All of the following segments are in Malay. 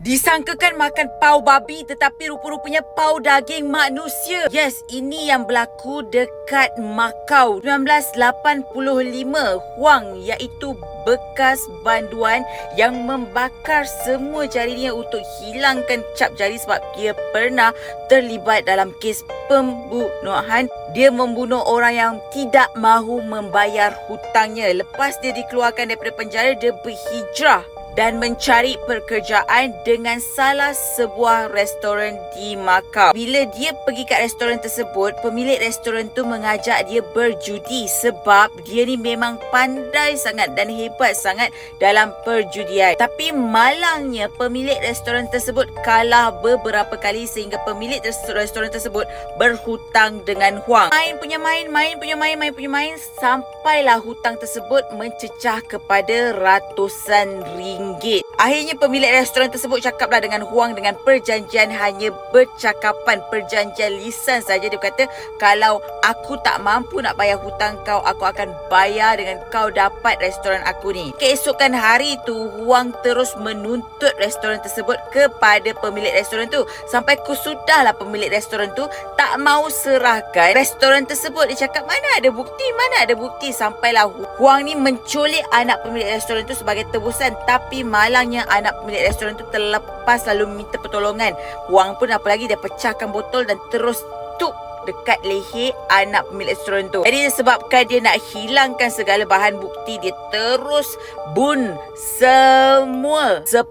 Disangkakan makan pau babi tetapi rupa-rupanya pau daging manusia. Yes, ini yang berlaku dekat Macau 1985. Huang iaitu bekas banduan yang membakar semua jarinya untuk hilangkan cap jari sebab dia pernah terlibat dalam kes pembunuhan. Dia membunuh orang yang tidak mahu membayar hutangnya. Lepas dia dikeluarkan daripada penjara, dia berhijrah dan mencari pekerjaan dengan salah sebuah restoran di Macau. Bila dia pergi kat restoran tersebut, pemilik restoran tu mengajak dia berjudi sebab dia ni memang pandai sangat dan hebat sangat dalam perjudian. Tapi malangnya pemilik restoran tersebut kalah beberapa kali sehingga pemilik restoran tersebut berhutang dengan Huang. Main punya main sampailah hutang tersebut mencecah kepada ratusan ringgit. Akhirnya pemilik restoran tersebut cakaplah dengan Huang dengan perjanjian hanya bercakapan, perjanjian lisan saja. Dia kata, kalau aku tak mampu nak bayar hutang kau, aku akan bayar dengan kau dapat restoran aku ni. Keesokan hari tu, Huang terus menuntut restoran tersebut kepada pemilik restoran tu. Sampai kusudahlah pemilik restoran tu tak mau serahkan restoran tersebut. Dia cakap, mana ada bukti. Sampailah Huang ni menculik anak pemilik restoran tu sebagai tebusan. Tapi malangnya anak pemilik restoran tu terlepas lalu minta pertolongan. Huang pun apa lagi, dia pecahkan botol dan terus tuk dekat leher anak pemilik restoran tu. Jadi disebabkan dia nak hilangkan segala bahan bukti, dia terus bun semua 10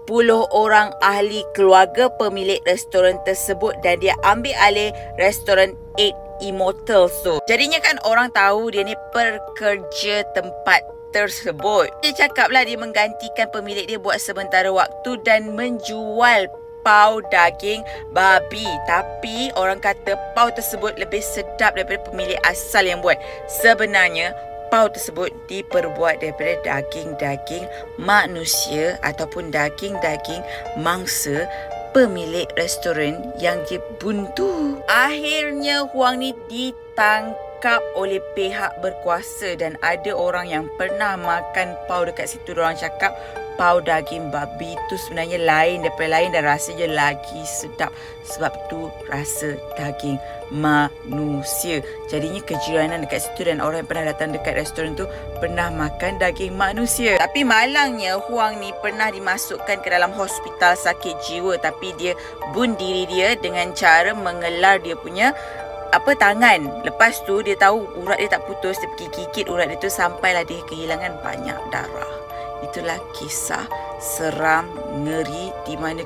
orang ahli keluarga pemilik restoran tersebut dan dia ambil alih restoran 8 Immortals tu. Jadinya kan orang tahu dia ni pekerja tempat tersebut. Dia cakaplah dia menggantikan pemilik dia buat sementara waktu dan menjual pau daging babi. Tapi orang kata pau tersebut lebih sedap daripada pemilik asal yang buat. Sebenarnya pau tersebut diperbuat daripada daging-daging manusia ataupun daging-daging mangsa pemilik restoran yang dia buntu. Akhirnya Huang ni ditangkap oleh pihak berkuasa dan ada orang yang pernah makan pau dekat situ. Diorang cakap pau daging babi tu sebenarnya lain daripada lain dan rasanya lagi sedap sebab tu rasa daging manusia. Jadinya kejiranan dekat situ dan orang yang pernah datang dekat restoran tu pernah makan daging manusia. Tapi malangnya Huang ni pernah dimasukkan ke dalam hospital sakit jiwa, tapi dia bunuh diri dia dengan cara mengelar dia punya tangan. Lepas tu dia tahu urat dia tak putus, dia pergi gigit urat dia tu sampailah dia kehilangan banyak darah. Itulah kisah seram, ngeri di mana